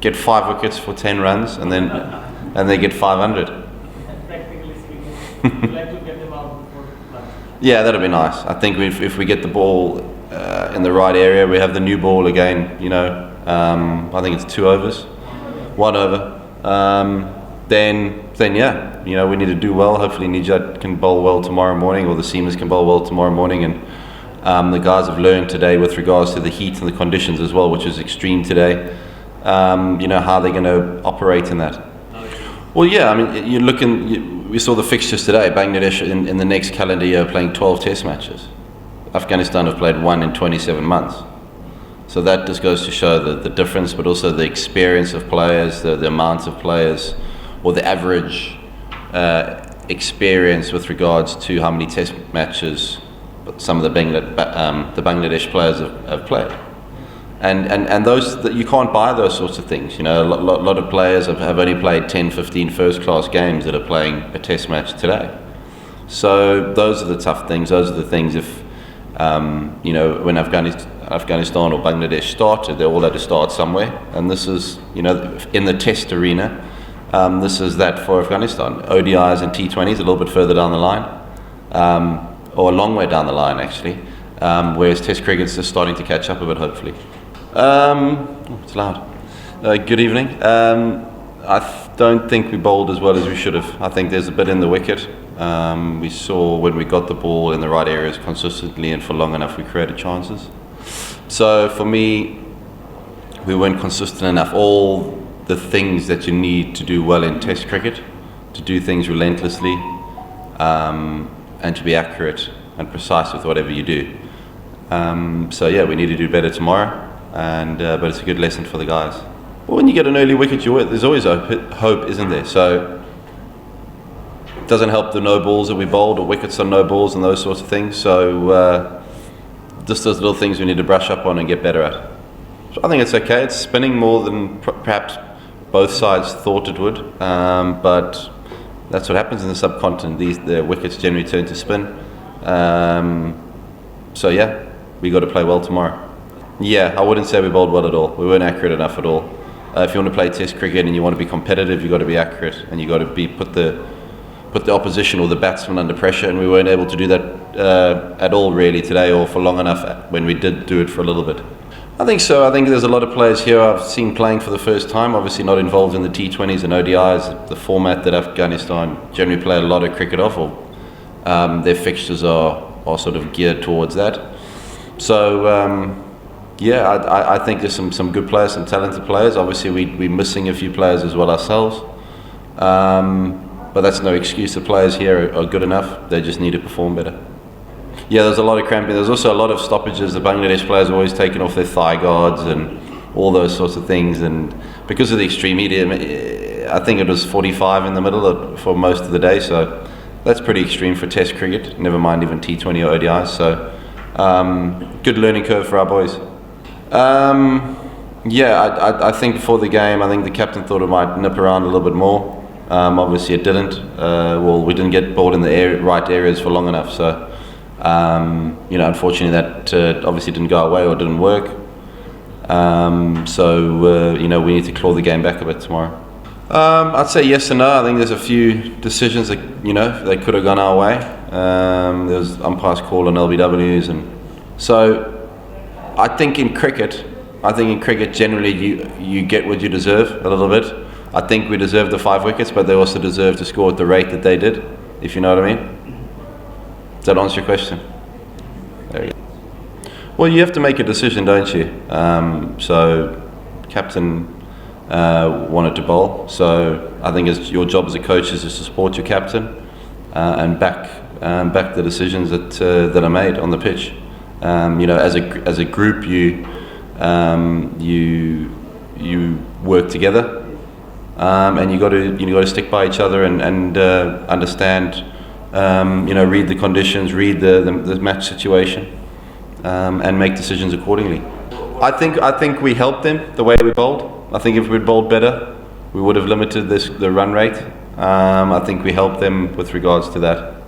get 5 wickets for 10 runs, and they get 500. Practically speaking, would you like to get them out before lunch? Yeah, that'd be nice. I think if we get the ball in the right area, we have the new ball again. I think it's 2 overs, 1 over. Then yeah, we need to do well. Hopefully Nijat can bowl well tomorrow morning, or the seamers can bowl well tomorrow morning, and the guys have learned today with regards to the heat and the conditions as well, which is extreme today. How they're going to operate in that. Well, yeah, I mean, we saw the fixtures today. Bangladesh in the next calendar year playing 12 test matches. Afghanistan have played 1 in 27 months. So that just goes to show the difference, but also the experience of players, the amount of players, or the average experience with regards to how many test matches some of the Bangladesh players have played. And those that you can't buy those sorts of things. A lot of players have only played 10, 15 first-class games that are playing a test match today. So those are the tough things. Those are the things when Afghanistan or Bangladesh started, they all had to start somewhere. And this is, in the test arena, this is that for Afghanistan. ODIs and T20s a little bit further down the line, or a long way down the line actually, whereas test cricket's just starting to catch up a bit, hopefully. It's loud. Good evening. I don't think we bowled as well as we should have. I think there's a bit in the wicket. We saw when we got the ball in the right areas consistently and for long enough, we created chances. So for me, we weren't consistent enough. All the things that you need to do well in test cricket, to do things relentlessly, and to be accurate and precise with whatever you do. So yeah, we need to do better tomorrow. But it's a good lesson for the guys. Well, when you get an early wicket, there's always hope, isn't there? So it doesn't help the no balls that we bowled, or wickets on no balls and those sorts of things. So just those little things we need to brush up on and get better at. So I think it's okay. It's spinning more than perhaps both sides thought it would, but that's what happens in the subcontinent. The wickets generally turn to spin. So yeah, we got to play well tomorrow. Yeah, I wouldn't say we bowled well at all. We weren't accurate enough at all. If you want to play test cricket and you want to be competitive, you've got to be accurate, and you've got to put the opposition or the batsman under pressure, and we weren't able to do that at all really today, or for long enough when we did do it for a little bit. I think so. I think there's a lot of players here I've seen playing for the first time, obviously not involved in the T20s and ODIs, the format that Afghanistan generally play a lot of cricket off, or their fixtures are sort of geared towards that. So yeah, I think there's some good players, some talented players. Obviously we're missing a few players as well ourselves, but that's no excuse. The players here are good enough. They just need to perform better. Yeah, there's a lot of cramping. There's also a lot of stoppages. The Bangladesh players are always taking off their thigh guards and all those sorts of things, and because of the extreme heat, I think it was 45 in the middle for most of the day, so that's pretty extreme for test cricket, never mind even T20 or ODIs. So good learning curve for our boys. Yeah, I think before the game, I think the captain thought it might nip around a little bit more. Obviously it didn't. We didn't get balled in the right areas for long enough. So, unfortunately that obviously didn't go our way or didn't work. So, we need to claw the game back a bit tomorrow. I'd say yes and no. I think there's a few decisions that, they could have gone our way. There was umpire's call on LBWs, and so I think in cricket generally you get what you deserve a little bit. I think we deserve the 5 wickets, but they also deserve to score at the rate that they did, if you know what I mean. Does that answer your question? There you go. Well, you have to make a decision, don't you? So captain wanted to bowl, so I think your job as a coach is to support your captain and back the decisions that are made on the pitch. As a group, you work together, and you got to stick by each other and understand, read the conditions, read the match situation, and make decisions accordingly. I think we helped them the way we bowled. I think if we'd bowled better, we would have limited the run rate. I think we helped them with regards to that.